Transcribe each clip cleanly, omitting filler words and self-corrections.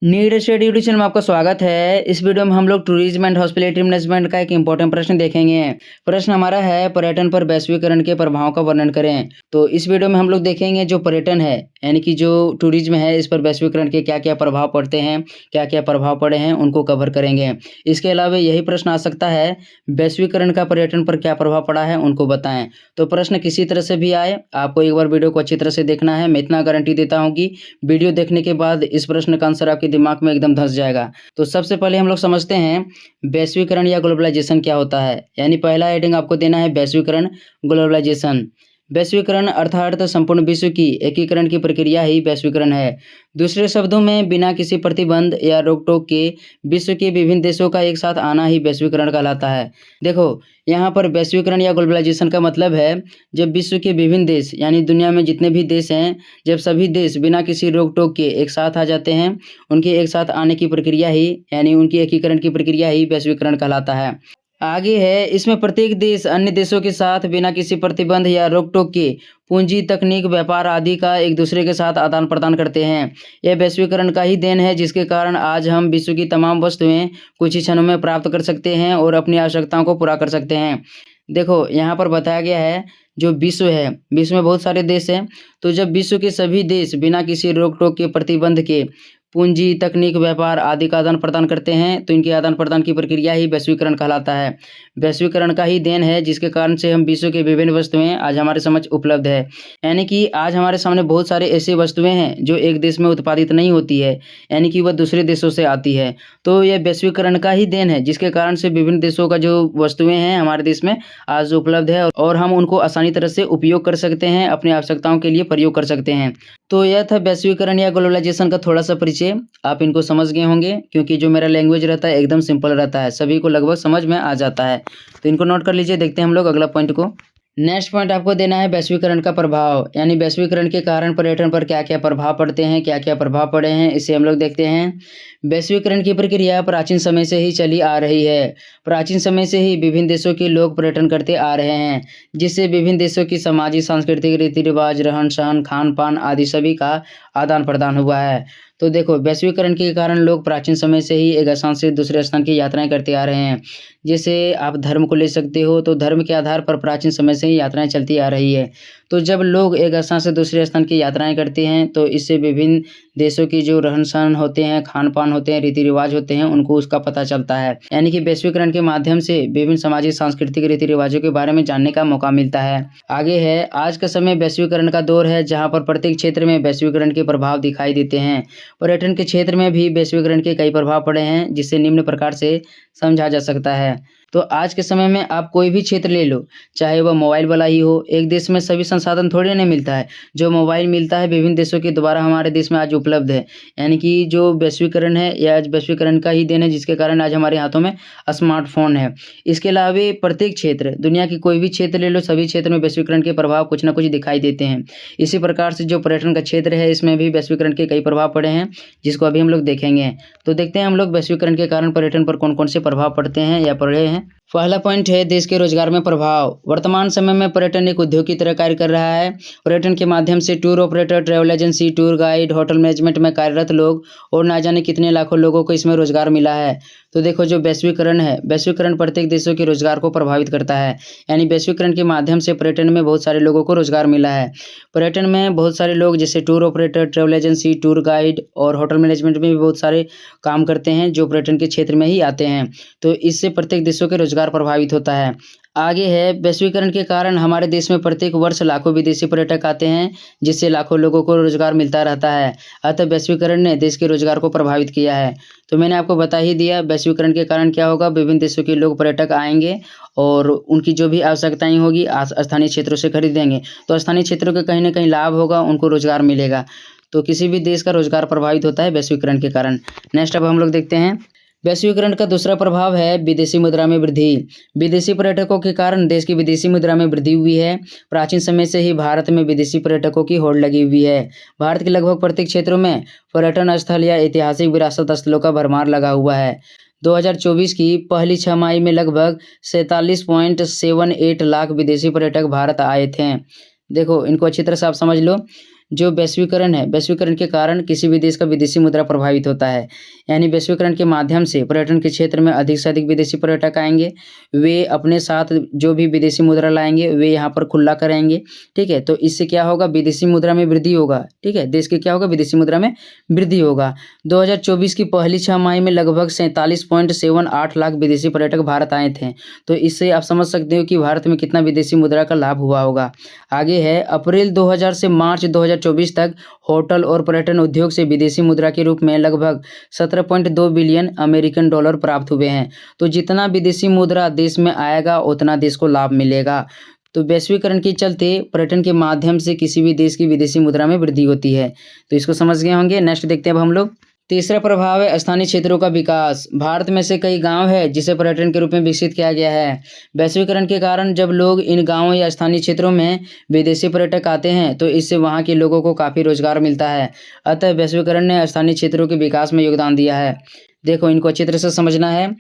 Need study education में आपका स्वागत है। इस वीडियो में हम लोग टूरिज्म एंड हॉस्पिटैलिटी मैनेजमेंट का एक इंपॉर्टेंट प्रश्न देखेंगे। प्रश्न हमारा है, पर्यटन पर वैश्वीकरण के प्रभाव का वर्णन करें। तो इस वीडियो में हम लोग देखेंगे जो पर्यटन है यानी कि जो टूरिज्म है, इस पर वैश्वीकरण के क्या क्या प्रभाव पड़ते हैं, क्या क्या प्रभाव पड़े हैं, उनको कवर करेंगे। इसके अलावा यही प्रश्न आ सकता है, वैश्वीकरण का पर्यटन पर क्या प्रभाव पड़ा है, उनको बताएं। तो प्रश्न किसी तरह से भी आए, आपको एक बार वीडियो को अच्छी तरह से देखना है। मैं इतना गारंटी देता हूँ कि वीडियो देखने के बाद इस प्रश्न का आंसर आपके दिमाग में एकदम धंस जाएगा। तो सबसे पहले हम लोग समझते हैं वैश्वीकरण या ग्लोबलाइजेशन क्या होता है। यानी पहला हेडिंग आपको देना है वैश्वीकरण, ग्लोबलाइजेशन। वैश्वीकरण अर्थात संपूर्ण विश्व की एकीकरण की प्रक्रिया ही वैश्वीकरण है। दूसरे शब्दों में, बिना किसी प्रतिबंध या रोक टोक के विश्व के विभिन्न देशों का एक साथ आना ही वैश्वीकरण कहलाता है। देखो, यहाँ पर वैश्वीकरण या ग्लोबलाइजेशन का मतलब है, जब विश्व के विभिन्न देश यानी दुनिया में जितने भी देश हैं, जब सभी देश बिना किसी रोक टोक के एक साथ आ जाते हैं, उनके एक साथ आने की प्रक्रिया ही यानी उनकी एकीकरण की प्रक्रिया ही वैश्वीकरण कहलाता है। आगे है, इसमें प्रत्येक देश अन्य देशों के साथ बिना किसी प्रतिबंध या रोक टोक के पूंजी, तकनीक, व्यापार आदि का एक दूसरे के साथ आदान प्रदान करते हैं। यह वैश्वीकरण का ही देन है, जिसके कारण आज हम विश्व की तमाम वस्तुएं कुछ ही क्षणों में प्राप्त कर सकते हैं और अपनी आवश्यकताओं को पूरा कर सकते हैं। देखो, यहाँ पर बताया गया है जो विश्व है, विश्व में बहुत सारे देश हैं। तो जब विश्व के सभी देश बिना किसी रोक टोक के, प्रतिबंध के पूंजी, तकनीक, व्यापार आदि का आदान प्रदान करते हैं, तो इनके आदान प्रदान की प्रक्रिया ही वैश्वीकरण कहलाता है। वैश्वीकरण का ही देन है, जिसके कारण से हम विश्व के विभिन्न वस्तुएं आज हमारे समक्ष उपलब्ध है। यानी कि आज हमारे सामने बहुत सारे ऐसी वस्तुएं हैं जो एक देश में उत्पादित नहीं होती है, यानी कि वह दूसरे देशों से आती है। तो यह वैश्वीकरण का ही देन है, जिसके कारण से विभिन्न देशों का जो वस्तुएं हैं हमारे देश में आज उपलब्ध है और हम उनको आसानी तरह से उपयोग कर सकते हैं, अपनी आवश्यकताओं के लिए प्रयोग कर सकते हैं। तो यह था वैश्वीकरण या ग्लोबलाइजेशन का थोड़ा सा परिचय। आप इनको समझ गए होंगे, क्योंकि जो मेरा लैंग्वेज रहता है एकदम सिंपल रहता है, सभी को लगभग समझ में आ जाता है। तो इनको नोट कर लीजिए। देखते हैं हम लोग अगला पॉइंट को। नेक्स्ट पॉइंट आपको देना है वैश्वीकरण का प्रभाव, यानी वैश्वीकरण के कारण पर्यटन पर क्या क्या प्रभाव पड़ते हैं, क्या क्या प्रभाव पड़े हैं, इसे हम लोग देखते हैं। वैश्वीकरण की प्रक्रिया प्राचीन समय से ही चली आ रही है। प्राचीन समय से ही विभिन्न देशों के लोग पर्यटन करते आ रहे हैं, जिससे विभिन्न देशों की सामाजिक, सांस्कृतिक रीति रिवाज, रहन सहन, खान पान आदि सभी का आदान प्रदान हुआ है। तो देखो, वैश्वीकरण के कारण लोग प्राचीन समय से ही एक स्थान से दूसरे स्थान की यात्राएं करते आ रहे हैं। जैसे आप धर्म को ले सकते हो, तो धर्म के आधार पर प्राचीन समय से ही यात्राएं चलती आ रही है। तो जब लोग एक स्थान से दूसरे स्थान की यात्राएं करते हैं, तो इससे विभिन्न देशों की जो रहन सहन होते हैं, खान पान होते हैं, रीति रिवाज होते हैं, उनको उसका पता चलता है। यानी कि वैश्वीकरण के माध्यम से विभिन्न सामाजिक, सांस्कृतिक रीति रिवाजों के बारे में जानने का मौका मिलता है। आगे है, आज का समय वैश्वीकरण का दौर है, जहाँ पर प्रत्येक क्षेत्र में वैश्वीकरण के प्रभाव दिखाई देते हैं। पर्यटन के क्षेत्र में भी वैश्वीकरण के कई प्रभाव पड़े हैं, जिसे निम्न प्रकार से समझा जा सकता है। तो आज के समय में आप कोई भी क्षेत्र ले लो, चाहे वह मोबाइल वाला ही हो, एक देश में सभी संसाधन थोड़ी नहीं मिलता है। जो मोबाइल मिलता है विभिन्न देशों के द्वारा हमारे देश में आज उपलब्ध है। यानी कि जो वैश्वीकरण है, यह आज वैश्वीकरण का ही देन है, जिसके कारण आज हमारे हाथों में स्मार्टफोन है। इसके अलावा प्रत्येक क्षेत्र, दुनिया की कोई भी क्षेत्र ले लो, सभी क्षेत्र में वैश्वीकरण के प्रभाव कुछ ना कुछ दिखाई देते हैं। इसी प्रकार से जो पर्यटन का क्षेत्र है, इसमें भी वैश्वीकरण के कई प्रभाव पड़े हैं, जिसको अभी हम लोग देखेंगे। तो देखते हैं हम लोग वैश्वीकरण के कारण पर्यटन पर कौन कौन से प्रभाव पड़ते हैं या पड़े हैं। पहला पॉइंट है देश के रोजगार में प्रभाव। वर्तमान समय में पर्यटन एक उद्योग की तरह कार्य कर रहा है। पर्यटन के माध्यम से tour operator, travel agency, tour guide, hotel management में कार्यरत लोग और ना जाने कितने लाखों लोगों को इसमें रोजगार मिला है। तो देखो, जो वैश्वीकरण है, वैश्वीकरण प्रत्येक देशों के रोजगार को प्रभावित करता है। यानी वैश्वीकरण के माध्यम से पर्यटन में बहुत सारे लोगों को रोजगार मिला है। पर्यटन में बहुत सारे लोग, जैसे tour operator, travel agency, tour guide और होटल मैनेजमेंट में भी बहुत सारे काम करते हैं, जो पर्यटन के क्षेत्र में ही आते हैं। तो इससे प्रत्येक देशों के रोजगार प्रभावित होता है। आगे है, वैश्वीकरण के कारण हमारे देश में प्रत्येक वर्ष लाखों विदेशी पर्यटक आते हैं, जिससे लाखों लोगों को रोजगार मिलता रहता है। अतः वैश्वीकरण ने देश के रोजगार को प्रभावित किया है। तो मैंने आपको बता ही दिया, वैश्वीकरण के कारण क्या होगा, विभिन्न देशों के लोग, पर्यटक आएंगे और उनकी जो भी आवश्यकताएं होगी स्थानीय क्षेत्रों से खरीदेंगे। तो स्थानीय क्षेत्रों के कहीं ना कहीं लाभ होगा, उनको रोजगार मिलेगा। तो किसी भी देश का रोजगार प्रभावित होता है वैश्वीकरण के कारण। नेक्स्ट अब हम लोग देखते हैं, वैश्वीकरण का दूसरा प्रभाव है विदेशी मुद्रा में वृद्धि। विदेशी पर्यटकों के कारण देश की विदेशी मुद्रा में वृद्धि हुई है। प्राचीन समय से ही भारत में विदेशी पर्यटकों की होड़ लगी हुई है। भारत के लगभग प्रत्येक क्षेत्रों में पर्यटन स्थल या ऐतिहासिक विरासत स्थलों का भरमार लगा हुआ है। 2024 की पहली छमाही में लगभग 47.78 लाख विदेशी पर्यटक भारत आए थे। देखो, इनको अच्छी तरह से आप समझ लो। जो वैश्वीकरण है, वैश्वीकरण के कारण किसी भी देश का विदेशी मुद्रा प्रभावित होता है। यानी वैश्वीकरण के माध्यम से पर्यटन के क्षेत्र में अधिक से अधिक विदेशी पर्यटक आएंगे, वे अपने साथ जो भी विदेशी मुद्रा लाएंगे वे यहाँ पर खुला करेंगे। ठीक है, तो इससे क्या होगा, विदेशी मुद्रा में वृद्धि होगा। ठीक है, देश के क्या होगा, विदेशी मुद्रा में वृद्धि होगा। 2024 की पहली 6 माह में लगभग 47.78 लाख विदेशी पर्यटक भारत आए थे। तो इससे आप समझ सकते हो कि भारत में कितना विदेशी मुद्रा का लाभ हुआ होगा। आगे है, अप्रैल 2000 से मार्च 2024 तक होटल और पर्यटन उद्योग से विदेशी मुद्रा के रूप में लगभग 17.2 बिलियन अमेरिकन डॉलर प्राप्त हुए हैं। तो जितना विदेशी मुद्रा देश में आएगा उतना देश को लाभ मिलेगा। तो वैश्वीकरण के चलते पर्यटन के माध्यम से किसी भी देश की विदेशी मुद्रा में वृद्धि होती है। तो इसको समझ गए होंगे। नेक्स्ट देखते हैं अब हम लोग। तीसरा प्रभाव है स्थानीय क्षेत्रों का विकास। भारत में से कई गांव है जिसे पर्यटन के रूप में विकसित किया गया है। वैश्वीकरण के कारण जब लोग इन गांवों या स्थानीय क्षेत्रों में विदेशी पर्यटक आते हैं तो इससे वहां के लोगों को काफ़ी रोजगार मिलता है। अतः वैश्वीकरण ने स्थानीय क्षेत्रों के विकास में योगदान दिया है। देखो, इनको अच्छी तरह से समझना है।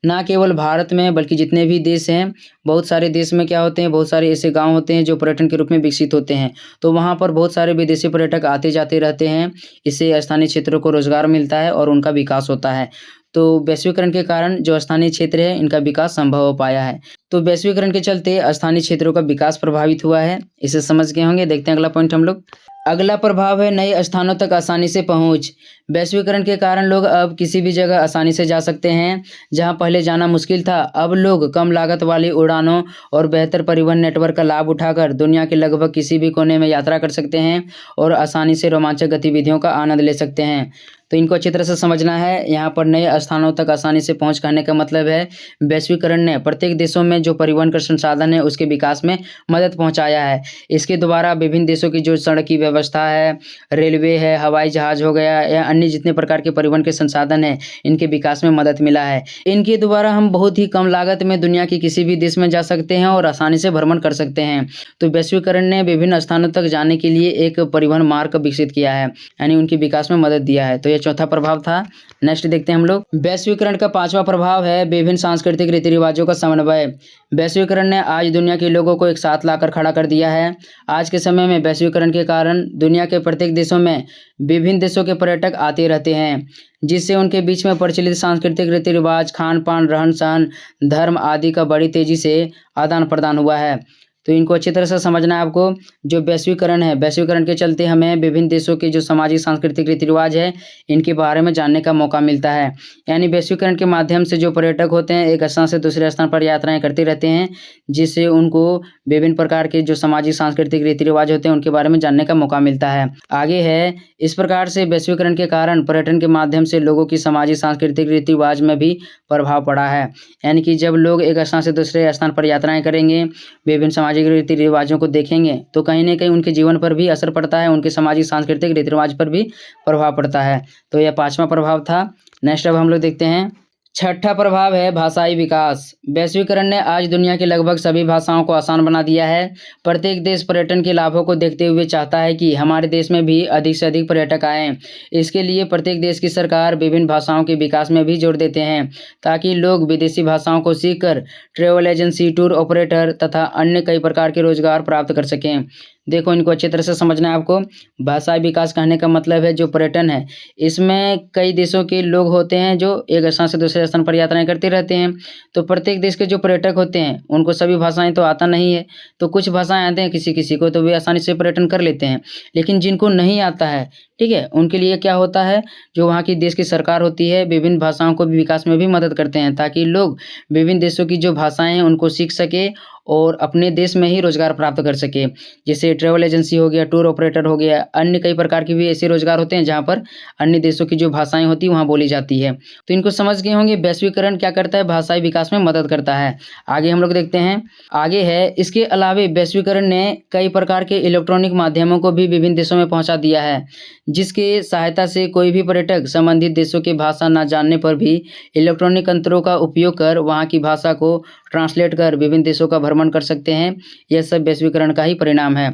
ना केवल भारत में बल्कि जितने भी देश हैं, बहुत सारे देश में क्या होते हैं, बहुत सारे ऐसे गांव होते हैं जो पर्यटन के रूप में विकसित होते हैं। तो वहां पर बहुत सारे विदेशी पर्यटक आते जाते रहते हैं। इससे स्थानीय क्षेत्रों को रोजगार मिलता है और उनका विकास होता है। तो वैश्वीकरण के कारण जो स्थानीय क्षेत्र है इनका विकास संभव हो पाया है। तो वैश्वीकरण के चलते स्थानीय क्षेत्रों का विकास प्रभावित हुआ है। इसे समझ गए होंगे। देखते हैं अगला पॉइंट हम लोग। अगला प्रभाव है नए स्थानों तक आसानी से पहुंच। वैश्वीकरण के कारण लोग अब किसी भी जगह आसानी से जा सकते हैं। जहां पहले जाना मुश्किल था, अब लोग कम लागत वाली उड़ानों और बेहतर परिवहन नेटवर्क का लाभ उठाकर दुनिया के लगभग किसी भी कोने में यात्रा कर सकते हैं और आसानी से रोमांचक गतिविधियों का आनंद ले सकते हैं। तो इनको अच्छी तरह से समझना है। यहाँ पर नए स्थानों तक आसानी से पहुँच कहने का मतलब है वैश्वीकरण ने प्रत्येक देशों में जो परिवहन का संसाधन है उसके विकास में मदद पहुँचाया है। इसके द्वारा विभिन्न देशों की जो सड़क की व्यवस्था है, रेलवे है, हवाई जहाज हो गया या अन्य जितने प्रकार के परिवहन के संसाधन है, इनके विकास में मदद मिला है। इनके द्वारा हम बहुत ही कम लागत में दुनिया के किसी भी देश में जा सकते हैं और आसानी से भ्रमण कर सकते हैं। तो वैश्वीकरण ने विभिन्न स्थानों तक जाने के लिए एक परिवहन मार्ग विकसित किया है, यानी उनके विकास में मदद दिया है। तो ये चौथा प्रभाव था। नेक्स्ट देखते हैं हम लोग। वैश्वीकरण का पांचवा प्रभाव है विभिन्न सांस्कृतिक रीति रिवाजों का समन्वय। वैश्वीकरण ने आज दुनिया के लोगों को एक साथ लाकर खड़ा कर दिया है। आज के समय में वैश्वीकरण के कारण दुनिया के प्रत्येक देशों में विभिन्न देशों के पर्यटक आते रहते हैं, जिससे उनके बीच में प्रचलित सांस्कृतिक रीति रिवाज, खान पान, रहन सहन, धर्म आदि का बड़ी तेजी से आदान प्रदान हुआ है। तो इनको अच्छी तरह से समझना है आपको। जो वैश्वीकरण है, वैश्वीकरण के चलते हमें विभिन्न देशों के जो सामाजिक सांस्कृतिक रीति रिवाज है इनके बारे में जानने का मौका मिलता है। यानी वैश्वीकरण के माध्यम से जो पर्यटक होते हैं एक स्थान से दूसरे स्थान पर यात्राएं करते रहते हैं, जिससे उनको विभिन्न प्रकार के जो सामाजिक सांस्कृतिक रीति रिवाज होते हैं उनके बारे में जानने का मौका मिलता है। आगे है, इस प्रकार से वैश्वीकरण के कारण पर्यटन के माध्यम से लोगों की सामाजिक सांस्कृतिक रीति रिवाज में भी प्रभाव पड़ा है। यानी कि जब लोग एक स्थान से दूसरे स्थान पर यात्राएं करेंगे, विभिन्न सामाजिक रीति रिवाजों को देखेंगे, तो कहीं ना कहीं उनके जीवन पर भी असर पड़ता है, उनके सामाजिक सांस्कृतिक रीति रिवाज पर भी प्रभाव पड़ता है। तो यह पांचवा प्रभाव था। नेक्स्ट अब हम लोग देखते हैं। छठा प्रभाव है भाषाई विकास। वैश्वीकरण ने आज दुनिया की लगभग सभी भाषाओं को आसान बना दिया है। प्रत्येक देश पर्यटन के लाभों को देखते हुए चाहता है कि हमारे देश में भी अधिक से अधिक पर्यटक आएं। इसके लिए प्रत्येक देश की सरकार विभिन्न भाषाओं के विकास में भी जोर देते हैं, ताकि लोग विदेशी भाषाओं को सीखकर ट्रैवल एजेंसी, टूर ऑपरेटर तथा अन्य कई प्रकार के रोजगार प्राप्त कर सकें। देखो, इनको अच्छी तरह से समझना है आपको। भाषाई विकास कहने का मतलब है जो पर्यटन है, इसमें कई देशों के लोग होते हैं जो एक स्थान से दूसरे स्थान पर यात्राएं करते रहते हैं। तो प्रत्येक देश के जो पर्यटक होते हैं उनको सभी भाषाएं तो आता नहीं है, तो कुछ भाषाएं आते हैं किसी किसी को, तो वे आसानी से पर्यटन कर लेते हैं। लेकिन जिनको नहीं आता है, ठीक है, उनके लिए क्या होता है, जो वहाँ की देश की सरकार होती है विभिन्न भाषाओं को भी विकास में भी मदद करते हैं, ताकि लोग विभिन्न देशों की जो भाषाएं हैं उनको सीख सके और अपने देश में ही रोजगार प्राप्त कर सके। जैसे ट्रैवल एजेंसी हो गया, टूर ऑपरेटर हो गया, अन्य कई प्रकार के भी ऐसे रोजगार होते हैं जहाँ पर अन्य देशों की जो भाषाएं होती हैं वहाँ बोली जाती है। तो इनको समझ गए होंगे। वैश्वीकरण क्या करता है, भाषाई विकास में मदद करता है। आगे हम लोग देखते हैं। आगे है, इसके अलावे वैश्वीकरण ने कई प्रकार के इलेक्ट्रॉनिक माध्यमों को भी विभिन्न देशों में पहुँचा दिया है, जिसके सहायता से कोई भी पर्यटक संबंधित देशों की भाषा न जानने पर भी इलेक्ट्रॉनिक यंत्रों का उपयोग कर वहाँ की भाषा को ट्रांसलेट कर विभिन्न देशों का भ्रमण कर सकते हैं। यह सब वैश्वीकरण का ही परिणाम है।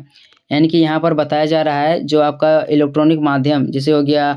यानी कि यहाँ पर बताया जा रहा है जो आपका इलेक्ट्रॉनिक माध्यम जैसे हो गया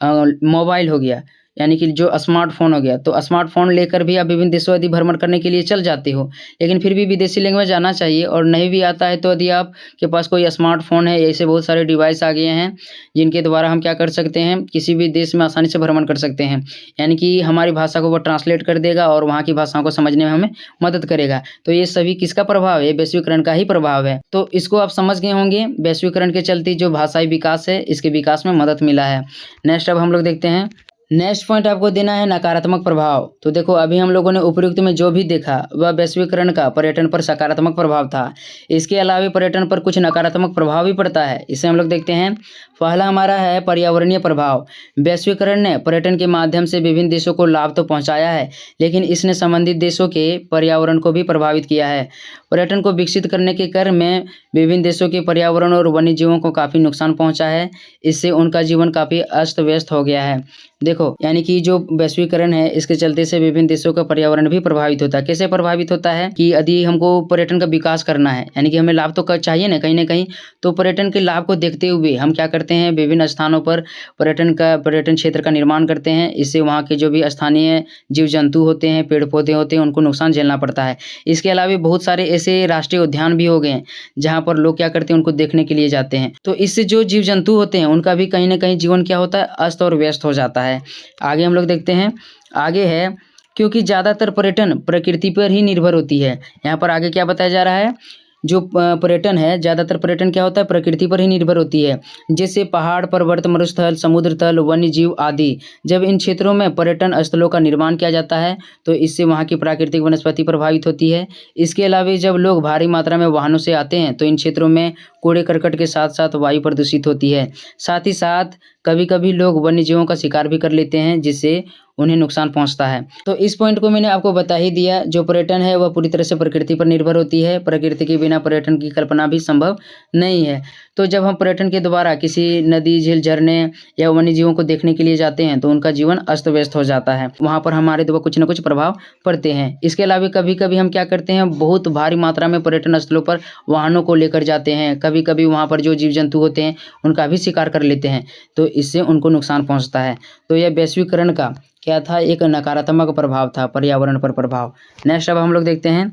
मोबाइल हो गया, यानी कि जो स्मार्टफोन हो गया, तो स्मार्टफोन लेकर भी आप विभिन्न देशों यदि भ्रमण करने के लिए चल जाते हो, लेकिन फिर भी विदेशी लैंग्वेज आना चाहिए। और नहीं भी आता है तो यदि आपके पास कोई स्मार्टफोन है, ऐसे बहुत सारे डिवाइस आ गए हैं जिनके द्वारा हम क्या कर सकते हैं, किसी भी देश में आसानी से भ्रमण कर सकते हैं। यानी कि हमारी भाषा को वो ट्रांसलेट कर देगा और वहाँ की भाषाओं को समझने में हमें मदद करेगा। तो ये सभी किसका प्रभाव है? वैश्वीकरण का ही प्रभाव है। तो इसको आप समझ गए होंगे, वैश्वीकरण के चलते जो भाषाई विकास है, इसके विकास में मदद मिला है। नेक्स्ट अब हम लोग देखते हैं, नेक्स्ट पॉइंट आपको देना है नकारात्मक प्रभाव। तो देखो, अभी हम लोगों ने उपयुक्त में जो भी देखा वह वैश्वीकरण का पर्यटन पर सकारात्मक प्रभाव था। इसके अलावा पर्यटन पर कुछ नकारात्मक प्रभाव भी पड़ता है, इसे हम लोग देखते हैं। पहला हमारा है पर्यावरणीय प्रभाव। वैश्वीकरण ने पर्यटन के माध्यम से विभिन्न देशों को लाभ तो पहुंचाया है, लेकिन इसने संबंधित देशों के पर्यावरण को भी प्रभावित किया है। पर्यटन को विकसित करने के क्रम में विभिन्न देशों के पर्यावरण और वन्य जीवों को काफ़ी नुकसान पहुंचा है। इससे उनका जीवन काफ़ी अस्त व्यस्त हो गया है। देखो, यानी कि जो वैश्वीकरण है, इसके चलते से विभिन्न देशों का पर्यावरण भी प्रभावित होता है। कैसे प्रभावित होता है कि यदि हमको पर्यटन का विकास करना है, यानी कि हमें लाभ तो चाहिए ना कहीं, तो पर्यटन के लाभ को देखते हुए हम क्या करते हैं, विभिन्न स्थानों पर पर्यटन क्षेत्र का निर्माण करते हैं। इससे वहाँ के जो भी स्थानीय जीव जंतु होते हैं, पेड़ पौधे होते हैं, उनको नुकसान झेलना पड़ता है। इसके अलावा बहुत सारे ऐसे राष्ट्रीय उद्यान भी हो गए हैं जहाँ पर लोग क्या करते हैं, उनको देखने के लिए जाते हैं। तो इससे जो जीव जंतु होते हैं उनका भी कहीं ना कहीं जीवन क्या होता है, अस्त और व्यस्त हो जाता है। आगे हम लोग देखते हैं, आगे है क्योंकि ज़्यादातर पर्यटन प्रकृति पर ही निर्भर होती है। यहाँ पर आगे क्या बताया जा रहा है, जो पर्यटन है, ज़्यादातर पर्यटन क्या होता है, प्रकृति पर ही निर्भर होती है, जैसे पहाड़, पर्वत, मरुस्थल, समुद्र तल, वन्य जीव आदि। जब इन क्षेत्रों में पर्यटन स्थलों का निर्माण किया जाता है तो इससे वहाँ की प्राकृतिक वनस्पति प्रभावित होती है। इसके अलावा जब लोग भारी मात्रा में वाहनों से आते हैं तो इन क्षेत्रों में कूड़े करकट के साथ साथ वायु प्रदूषित होती है। साथ ही साथ कभी कभी लोग वन्य जीवों का शिकार भी कर लेते हैं, जिससे उन्हें नुकसान पहुंचता है। तो इस पॉइंट को मैंने आपको बता ही दिया। जो पर्यटन है वह पूरी तरह से प्रकृति पर निर्भर होती है। प्रकृति के बिना पर्यटन की कल्पना भी संभव नहीं है। तो जब हम पर्यटन के द्वारा किसी नदी, झील, झरने या वन्य जीवों को देखने के लिए जाते हैं तो उनका जीवन अस्त व्यस्त हो जाता है। वहाँ पर हमारे द्वारा कुछ न कुछ प्रभाव पड़ते हैं। इसके अलावा कभी कभी हम क्या करते हैं, बहुत भारी मात्रा में पर्यटन स्थलों पर वाहनों को लेकर जाते हैं। कभी कभी वहाँ पर जो जीव जंतु होते हैं उनका भी शिकार कर लेते हैं, तो इससे उनको नुकसान पहुँचता है। तो यह वैश्वीकरण का क्या था, एक नकारात्मक प्रभाव था, पर्यावरण पर प्रभाव। नेक्स्ट अब हम लोग देखते हैं,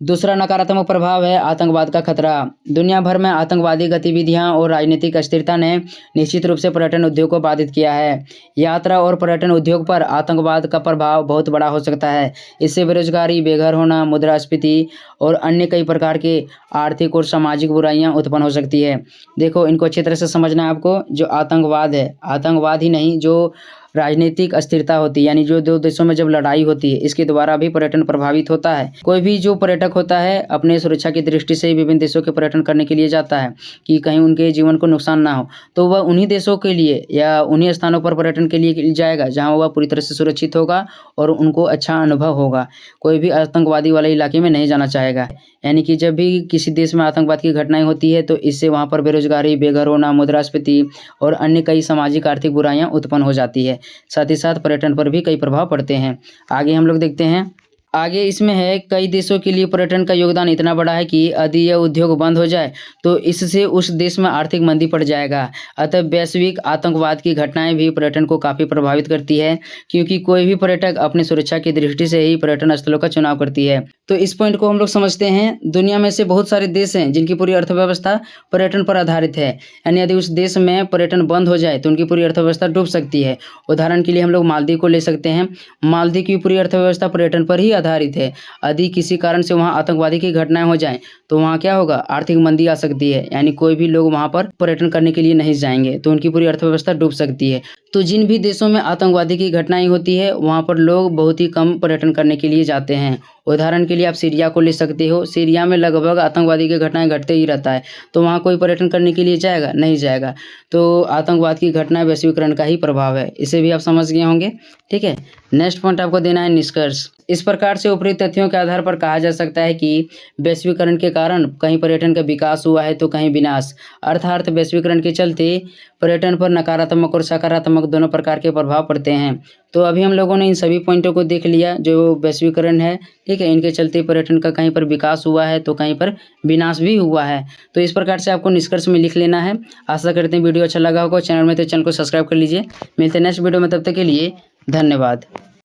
दूसरा नकारात्मक प्रभाव है आतंकवाद का खतरा। दुनिया भर में आतंकवादी गतिविधियां और राजनीतिक अस्थिरता ने निश्चित रूप से पर्यटन उद्योग को बाधित किया है। यात्रा और पर्यटन उद्योग पर आतंकवाद का प्रभाव बहुत बड़ा हो सकता है। इससे बेरोजगारी, बेघर होना, मुद्रास्फीति और अन्य कई प्रकार के आर्थिक और सामाजिक बुराइयां उत्पन्न हो सकती है। देखो, इनको अच्छी तरह से समझना है आपको। जो आतंकवाद है, आतंकवाद ही नहीं, जो राजनीतिक अस्थिरता होती है, यानी जो दो देशों में जब लड़ाई होती है, इसके द्वारा भी पर्यटन प्रभावित होता है। कोई भी जो पर्यटक होता है अपने सुरक्षा की दृष्टि से विभिन्न देशों के पर्यटन करने के लिए जाता है कि कहीं उनके जीवन को नुकसान ना हो, तो वह उन्हीं देशों के लिए या उन्हीं स्थानों पर पर्यटन के लिए जाएगा जहाँ वह पूरी तरह से सुरक्षित होगा और उनको अच्छा अनुभव होगा। कोई भी आतंकवादी वाले इलाके में नहीं जाना चाहेगा। यानी कि जब भी किसी देश में आतंकवाद की घटनाएं होती है तो इससे वहाँ पर बेरोजगारी, बेघर होना, मुद्रास्फीति और अन्य कई सामाजिक आर्थिक बुराइयां उत्पन्न हो जाती है। साथ ही साथ पर्यटन पर भी कई प्रभाव पड़ते हैं। आगे हम लोग देखते हैं, आगे इसमें है कई देशों के लिए पर्यटन का योगदान इतना बड़ा है कि यदि यह उद्योग बंद हो जाए तो इससे उस देश में आर्थिक मंदी पड़ जाएगा। अतः वैश्विक आतंकवाद की घटनाएं भी पर्यटन को काफ़ी प्रभावित करती है, क्योंकि कोई भी पर्यटक अपनी सुरक्षा की दृष्टि से ही पर्यटन स्थलों का चुनाव करती है। तो इस पॉइंट को हम लोग समझते हैं। दुनिया में से बहुत सारे देश हैं जिनकी पूरी अर्थव्यवस्था पर्यटन पर आधारित है। यानी यदि उस देश में पर्यटन बंद हो जाए तो उनकी पूरी अर्थव्यवस्था डूब सकती है। उदाहरण के लिए हम लोग मालदीव को ले सकते हैं। मालदीव की पूरी अर्थव्यवस्था पर्यटन पर ही आधारित है। यदि किसी कारण से वहाँ आतंकवादी की घटनाएं हो जाएं तो वहाँ क्या होगा, आर्थिक मंदी आ सकती है। यानी कोई भी लोग वहाँ पर पर्यटन करने के लिए नहीं जाएंगे, तो उनकी पूरी अर्थव्यवस्था डूब सकती है। तो जिन भी देशों में आतंकवादी की घटनाएं होती है वहाँ पर लोग बहुत ही कम पर्यटन करने के लिए जाते हैं। उदाहरण के लिए आप सीरिया को ले सकते हो। सीरिया में लगभग आतंकवादी की घटनाएं घटते ही रहता है, तो वहाँ कोई पर्यटन करने के लिए जाएगा, नहीं जाएगा। तो आतंकवाद की घटना वैश्वीकरण का ही प्रभाव है, इसे भी आप समझ गए होंगे। ठीक है, नेक्स्ट पॉइंट आपको देना है निष्कर्ष। इस प्रकार से ऊपरी तथ्यों के आधार पर कहा जा सकता है कि वैश्वीकरण के कारण कहीं पर्यटन का विकास हुआ है तो कहीं विनाश। अर्थात वैश्वीकरण के चलते पर्यटन पर नकारात्मक और सकारात्मक दोनों प्रकार के प्रभाव पड़ते हैं। तो अभी हम लोगों ने इन सभी पॉइंटों को देख लिया जो वैश्वीकरण है। ठीक है, इनके चलते पर्यटन का कहीं पर विकास हुआ है तो कहीं पर विनाश भी हुआ है। तो इस प्रकार से आपको निष्कर्ष में लिख लेना है। आशा करते हैं वीडियो अच्छा लगा होगा। चैनल में तो चैनल को सब्सक्राइब कर लीजिए। मिलते हैं नेक्स्ट वीडियो में, तब तक के लिए धन्यवाद।